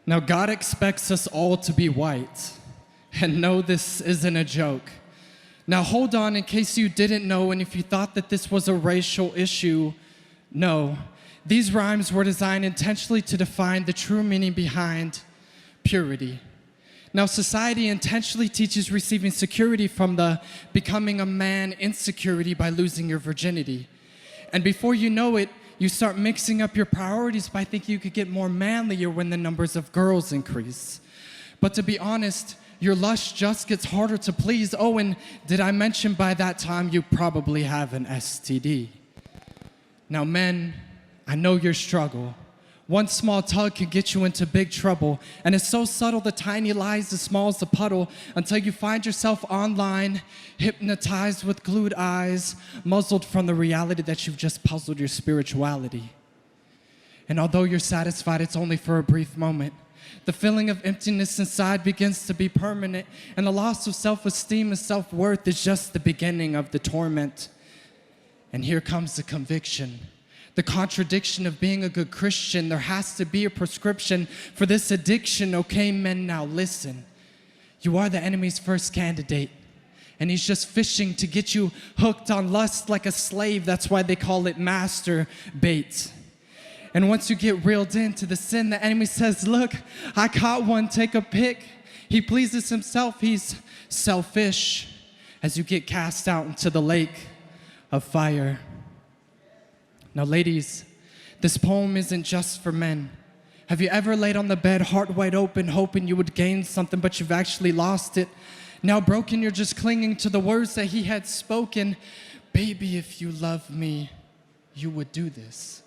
Now, God expects us all to be white. And no, this isn't a joke. Now, hold on in case you didn't know and if you thought that this was a racial issue. No, these rhymes were designed intentionally to define the true meaning behind purity. Now, society intentionally teaches receiving security from the becoming a man insecurity by losing your virginity. And before you know it, you start mixing up your priorities by thinking you could get more manlier when the numbers of girls increase. But to be honest, your lust just gets harder to please. Oh, and did I mention by that time you probably have an STD? Now, men, I know your struggle. One small tug can get you into big trouble, and it's so subtle, the tiny lies as small as a puddle, until you find yourself online, hypnotized with glued eyes, muzzled from the reality that you've just puzzled your spirituality. And although you're satisfied, it's only for a brief moment. The feeling of emptiness inside begins to be permanent, and the loss of self-esteem and self-worth is just the beginning of the torment. And here comes the conviction. The contradiction of being a good Christian. There has to be a prescription for this addiction. Okay, men, now listen. You are the enemy's first candidate, and he's just fishing to get you hooked on lust like a slave. That's why they call it master bait. And once you get reeled into the sin, the enemy says, look, I caught one, take a pic. He pleases himself, he's selfish, as you get cast out into the lake of fire. Now, ladies, this poem isn't just for men. Have you ever laid on the bed, heart wide open, hoping you would gain something, but you've actually lost it? Now broken, you're just clinging to the words that he had spoken. Baby, if you love me, you would do this.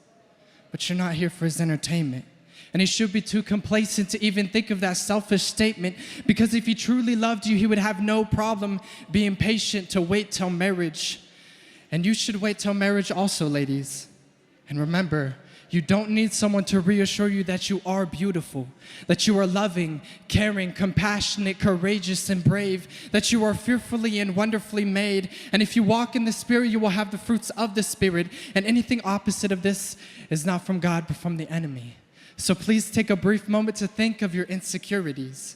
But you're not here for his entertainment. And he should be too complacent to even think of that selfish statement, because if he truly loved you, he would have no problem being patient to wait till marriage. And you should wait till marriage also, ladies. And remember, you don't need someone to reassure you that you are beautiful, that you are loving, caring, compassionate, courageous, and brave, that you are fearfully and wonderfully made. And if you walk in the Spirit, you will have the fruits of the Spirit. And anything opposite of this is not from God, but from the enemy. So please take a brief moment to think of your insecurities.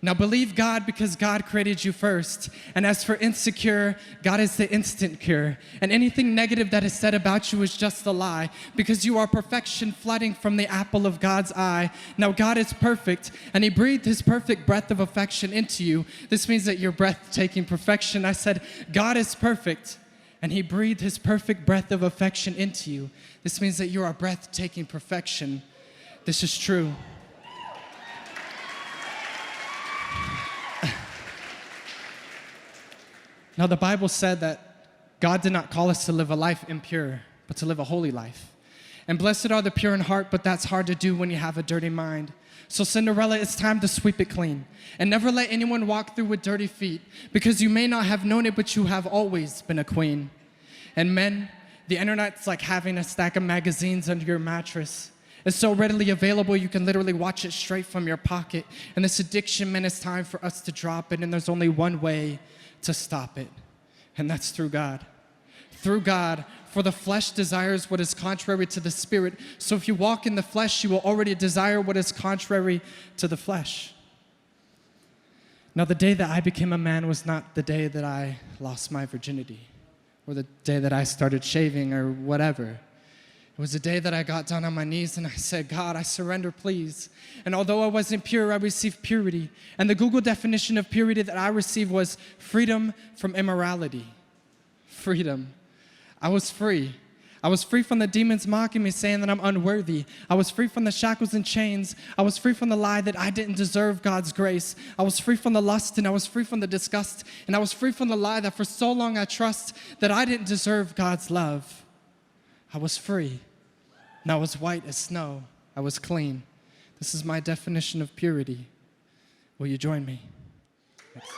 Now believe God, because God created you first. And as for insecure, God is the instant cure. And anything negative that is said about you is just a lie, because you are perfection flooding from the apple of God's eye. Now God is perfect, and he breathed his perfect breath of affection into you. This means that you're breathtaking perfection. I said, God is perfect, and he breathed his perfect breath of affection into you. This means that you are breathtaking perfection. This is true. Now, the Bible said that God did not call us to live a life impure, but to live a holy life. And blessed are the pure in heart, but that's hard to do when you have a dirty mind. So Cinderella, it's time to sweep it clean. And never let anyone walk through with dirty feet, because you may not have known it, but you have always been a queen. And men, the internet's like having a stack of magazines under your mattress. It's so readily available, you can literally watch it straight from your pocket. And this addiction, man, it's time for us to drop it, and there's only one way to stop it, and that's through God. Through God, for the flesh desires what is contrary to the Spirit. So if you walk in the flesh, you will already desire what is contrary to the flesh. Now, the day that I became a man was not the day that I lost my virginity, or the day that I started shaving, or whatever. It was the day that I got down on my knees and I said, God, I surrender, please. And although I wasn't pure, I received purity. And the Google definition of purity that I received was freedom from immorality. Freedom. I was free. I was free from the demons mocking me, saying that I'm unworthy. I was free from the shackles and chains. I was free from the lie that I didn't deserve God's grace. I was free from the lust, and I was free from the disgust. And I was free from the lie that for so long I trust that I didn't deserve God's love. I was free, and I was white as snow. I was clean. This is my definition of purity. Will you join me? Thanks.